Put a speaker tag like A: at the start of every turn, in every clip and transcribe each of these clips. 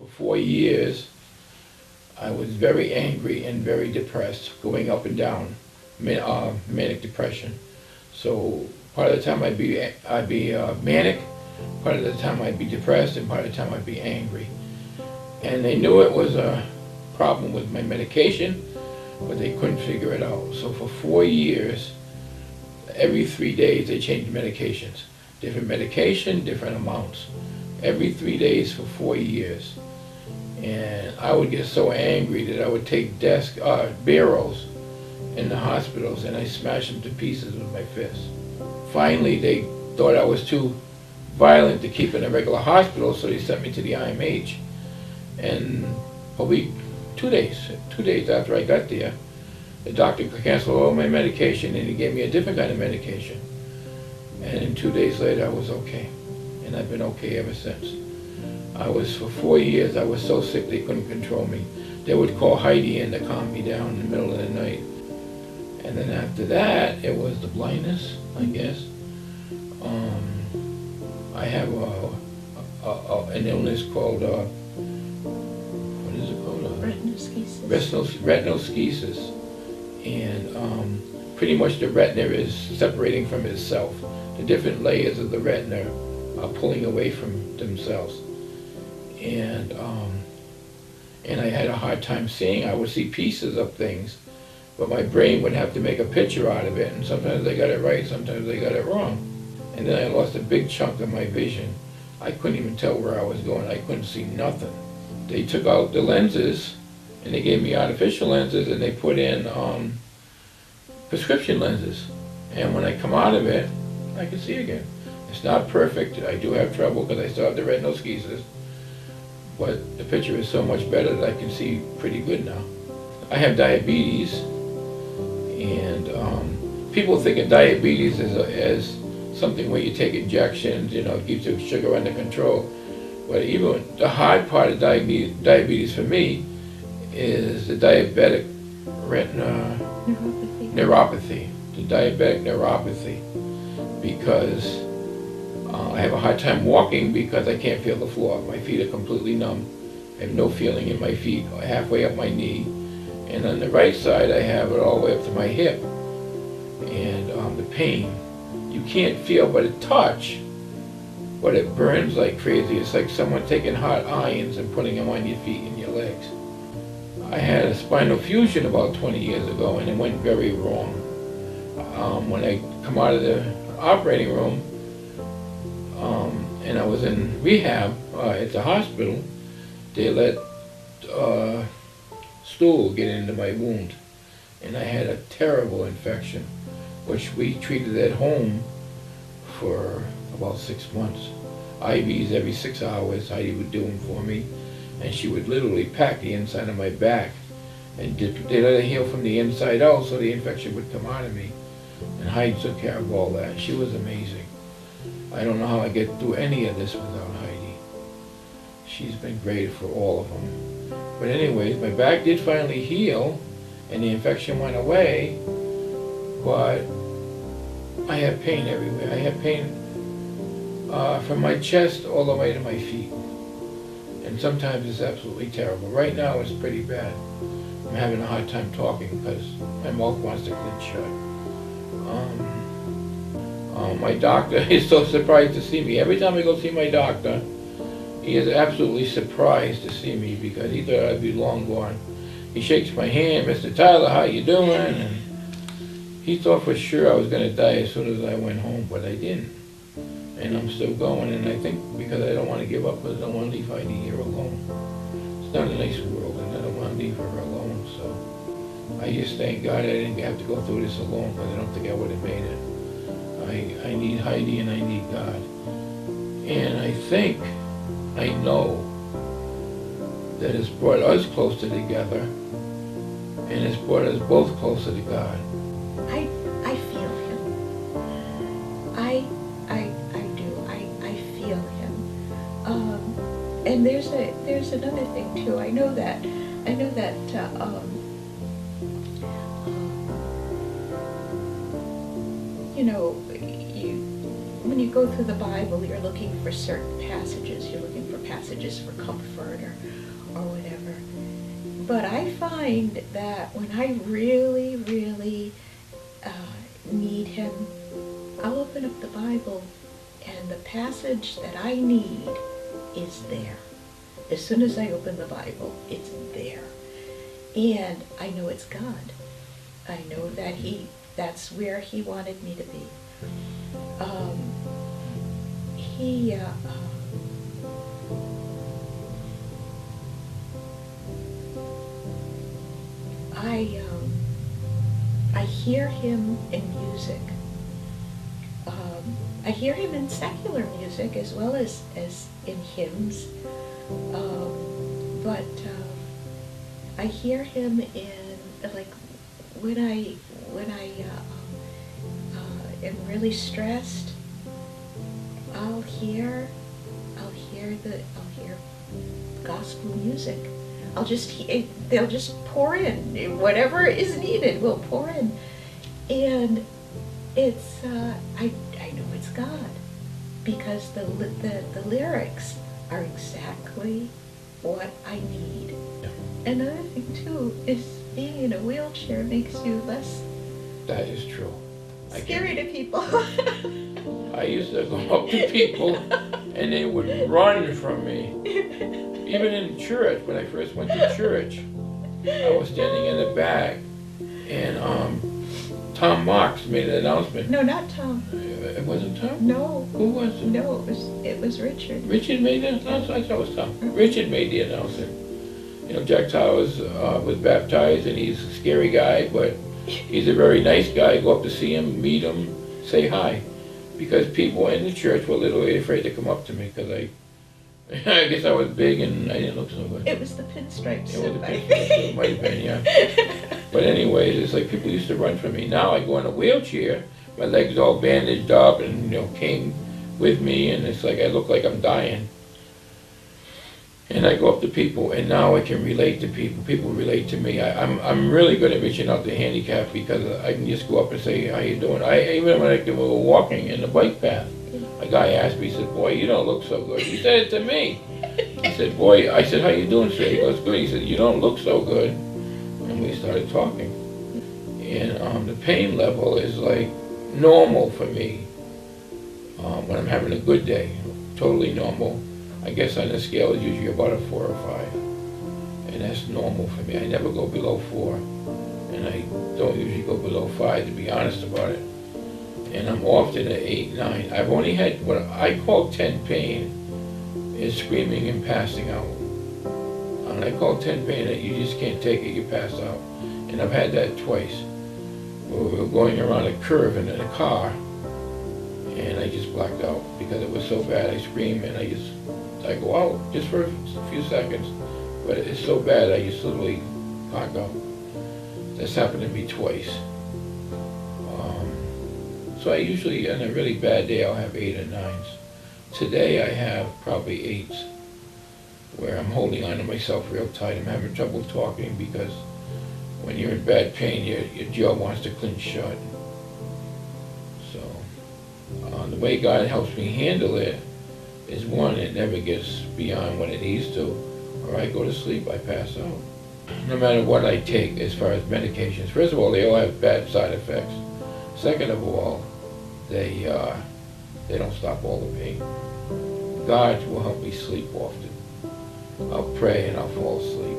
A: For 4 years, I was very angry and very depressed, going up and down, manic depression. So part of the time I'd be manic, part of the time I'd be depressed, and part of the time I'd be angry. And they knew it was a problem with my medication, but they couldn't figure it out. So for 4 years, every 3 days they changed medications. Different medication, different amounts. Every 3 days for 4 years. And I would get so angry that I would take barrels in the hospitals and I smashed them to pieces with my fist. Finally, they thought I was too violent to keep in a regular hospital, so they sent me to the IMH. And a week, 2 days after I got there, the doctor canceled all my medication and he gave me a different kind of medication. And 2 days later, I was okay. And I've been okay ever since. For 4 years, I was so sick they couldn't control me. They would call Heidi in to calm me down in the middle of the night. And then after that, it was the blindness, I guess. I have an illness called, what is it called? Retinoschisis. And pretty much the retina is separating from itself. The different layers of the retina are pulling away from themselves. And I had a hard time seeing. I would see pieces of things, but my brain would have to make a picture out of it, and sometimes I got it right, sometimes I got it wrong. And then I lost a big chunk of my vision. I couldn't even tell where I was going. I couldn't see nothing. They took out the lenses, and they gave me artificial lenses, and they put in prescription lenses. And when I come out of it, I can see again. It's not perfect. I do have trouble because I still have the retinoschisis. But the picture is so much better that I can see pretty good now. I have diabetes, and people think of diabetes as something where you take injections, it keeps your sugar under control. But even the hard part of diabetes for me is the diabetic neuropathy, the diabetic neuropathy, because I have a hard time walking because I can't feel the floor. My feet are completely numb. I have no feeling in my feet, halfway up my knee. And on the right side, I have it all the way up to my hip. And the pain, you can't feel but a touch, but it burns like crazy. It's like someone taking hot irons and putting them on your feet and your legs. I had a spinal fusion about 20 years ago, and it went very wrong. When I come out of the operating room, and I was in rehab at the hospital, they let stool get into my wound, and I had a terrible infection, which we treated at home for about 6 months. IVs every 6 hours, Heidi would do them for me, and she would literally pack the inside of my back, and they let it heal from the inside out so the infection would come out of me. And Heidi took care of all that. She was amazing. I don't know how I get through any of this without Heidi. She's been great for all of them. But anyways, my back did finally heal, and the infection went away, but I have pain everywhere. I have pain from my chest all the way to my feet. And sometimes it's absolutely terrible. Right now it's pretty bad. I'm having a hard time talking because my mouth wants to clench shut. My doctor is so surprised to see me. Every time I go see my doctor, he is absolutely surprised to see me because he thought I'd be long gone. He shakes my hand, "Mr. Tyler, how you doing?" And he thought for sure I was going to die as soon as I went home, but I didn't. And I'm still going, and I think because I don't want to give up, because I don't want to leave Heidi here alone. It's not a nice world, and I don't want to leave her alone, so I just thank God I didn't have to go through this alone, because I don't think I would have made it. I need Heidi and I need God. And I think, I know, that it's brought us closer together, and it's brought us both closer to God.
B: I feel him. I do. I feel him. And there's another thing too. I know that when you go through the Bible, you're looking for certain passages. You're looking for passages for comfort or whatever. But I find that when I really, really need him, I'll open up the Bible and the passage that I need is there. As soon as I open the Bible, it's there. And I know it's God. I know that that's where he wanted me to be. I hear him in music. I hear him in secular music as well as in hymns. But I hear him in, like, when I am really stressed, I'll hear gospel music. They'll just pour in. Whatever is needed will pour in. And it's, I know it's God, because the lyrics are exactly what I need.
A: Yeah.
B: Another thing too is being in a wheelchair makes you less
A: That is true.
B: scary to people.
A: I used to go up to people and they would run from me. Even in church, when I first went to church, I was standing in the back and Tom Marks made an announcement.
B: No, not Tom.
A: It wasn't Tom?
B: No.
A: Who was it?
B: No, it was Richard.
A: Richard made the announcement? I thought it was Tom. Richard made the announcement. You know, Jack Towers was baptized, and he's a scary guy, but he's a very nice guy. Go up to see him, meet him, say hi. Because people in the church were literally afraid to come up to me, because I guess I was big and I didn't look so good.
B: It was the pinstripe
A: It was
B: suit,
A: a
B: I
A: pinstripe
B: think.
A: suit, it might have been, yeah. But anyways, it's like people used to run from me. Now I go in a wheelchair, my legs all bandaged up and, you know, cane with me, and it's like I look like I'm dying. And I go up to people, and now I can relate to people. People relate to me. I'm really good at reaching out to handicapped, because I can just go up and say, how you doing? Even when we were walking in the bike path, a guy asked me, he said, boy, you don't look so good. He said it to me. He said, boy, I said, how you doing, sir? He goes, good. He said, you don't look so good. And we started talking. And the pain level is like normal for me when I'm having a good day. Totally normal. I guess on the scale it's usually about a 4 or 5. And that's normal for me. I never go below 4. And I don't usually go below 5, to be honest about it. And I'm often at 8, 9. I've only had what I call 10 pain is screaming and passing out. And I call 10 pain that you just can't take it, you pass out. And I've had that twice. We were going around a curve in a car, and I just blacked out because it was so bad. I screamed and I go out just for a few seconds, but it's so bad I just literally black out. That's happened to me twice. So I usually, on a really bad day, I'll have 8 or 9s. Today I have probably 8s, where I'm holding on to myself real tight. I'm having trouble talking because when you're in bad pain, your jaw wants to clench shut. So the way God helps me handle it is, one, it never gets beyond when it needs to, or I go to sleep, I pass out. No matter what I take as far as medications, first of all, they all have bad side effects. Second of all, they don't stop all the pain. God will help me sleep often. I'll pray and I'll fall asleep.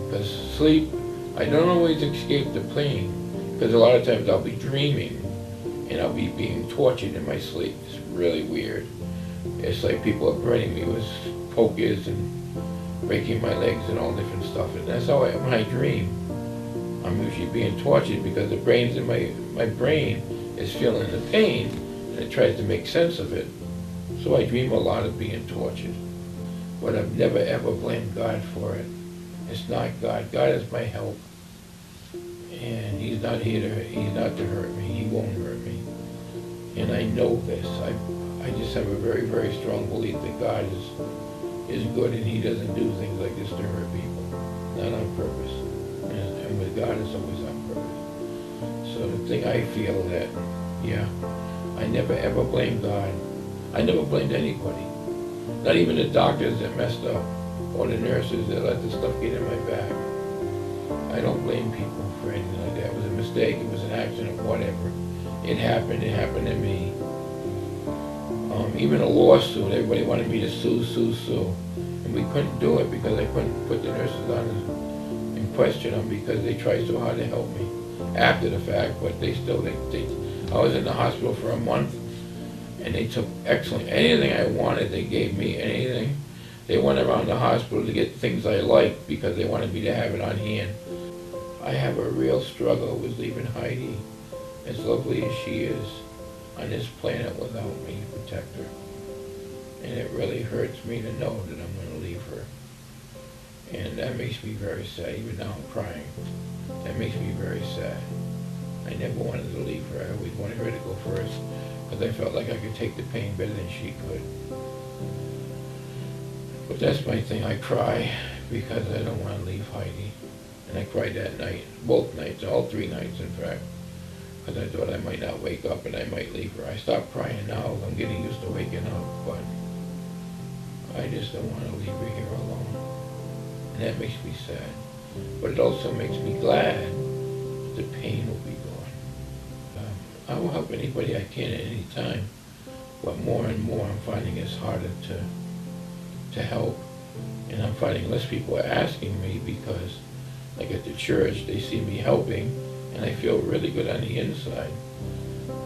A: Because sleep, I don't always escape the pain, because a lot of times I'll be dreaming and I'll be being tortured in my sleep. It's really weird. It's like people are burning me with pokers and breaking my legs and all different stuff. And that's how when I dream, I'm usually being tortured, because the brains in my brain is feeling the pain and it tries to make sense of it. So I dream a lot of being tortured. But I've never ever blamed God for it. It's not God. God is my help. And he's not to hurt me. He won't hurt me. And I know this. I just have a very, very strong belief that God is good, and he doesn't do things like this to hurt people. Not on purpose. And with God, it's always on purpose. So the thing I feel that, yeah, I never ever blame God. I never blamed anybody. Not even the doctors that messed up, or the nurses that let the stuff get in my back. I don't blame people for anything like that. It was a mistake, it was an accident, whatever. It happened to me. Even a lawsuit, everybody wanted me to sue. And we couldn't do it because I couldn't put the nurses on and question them because they tried so hard to help me after the fact, but they I was in the hospital for a month and they took anything I wanted, they gave me anything. They went around the hospital to get things I liked because they wanted me to have it on hand. I have a real struggle with leaving Heidi, as lovely as she is, on this planet without me to protect her. And it really hurts me to know that I'm going to leave her. And that makes me very sad. Even now I'm crying. That makes me very sad. I never wanted to leave her. I always wanted her to go first because I felt like I could take the pain better than she could. But that's my thing. I cry because I don't want to leave Heidi. And I cried that night, both nights, all 3 nights in fact, because I thought I might not wake up and I might leave her. I stopped crying now. I'm getting used to waking up, but I just don't want to leave her here alone. And that makes me sad. But it also makes me glad the pain will be gone. I will help anybody I can at any time, but more and more I'm finding it's harder to help. And I'm finding less people are asking me because, like at the church, they see me helping, and I feel really good on the inside,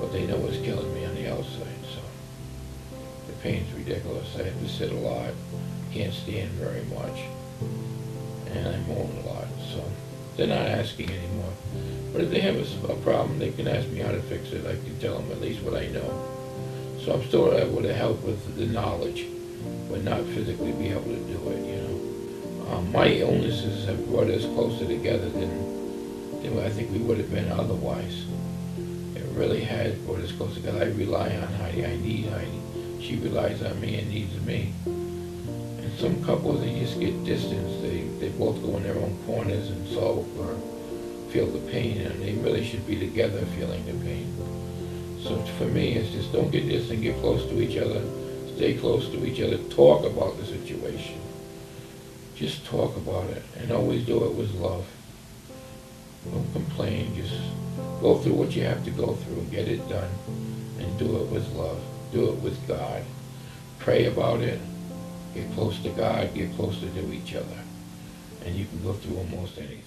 A: but they know what's killing me on the outside, so the pain's ridiculous. I have to sit a lot, can't stand very much, and I moan a lot, so they're not asking anymore. But if they have a problem, they can ask me how to fix it. I can tell them at least what I know. So I'm still able to help with the knowledge, but not physically be able to do it, you know. My illnesses have brought us closer together than I think we would have been otherwise. It really has brought us closer together. I rely on Heidi. I need Heidi. She relies on me and needs me. And some couples, they just get distance. They both go in their own corners and sulk or feel the pain, and they really should be together feeling the pain. So for me, it's just don't get distant, get close to each other, stay close to each other, talk about the situation. Just talk about it, and always do it with love. Don't complain, just go through what you have to go through, get it done, and do it with love. Do it with God. Pray about it, get close to God, get closer to each other, and you can go through almost anything.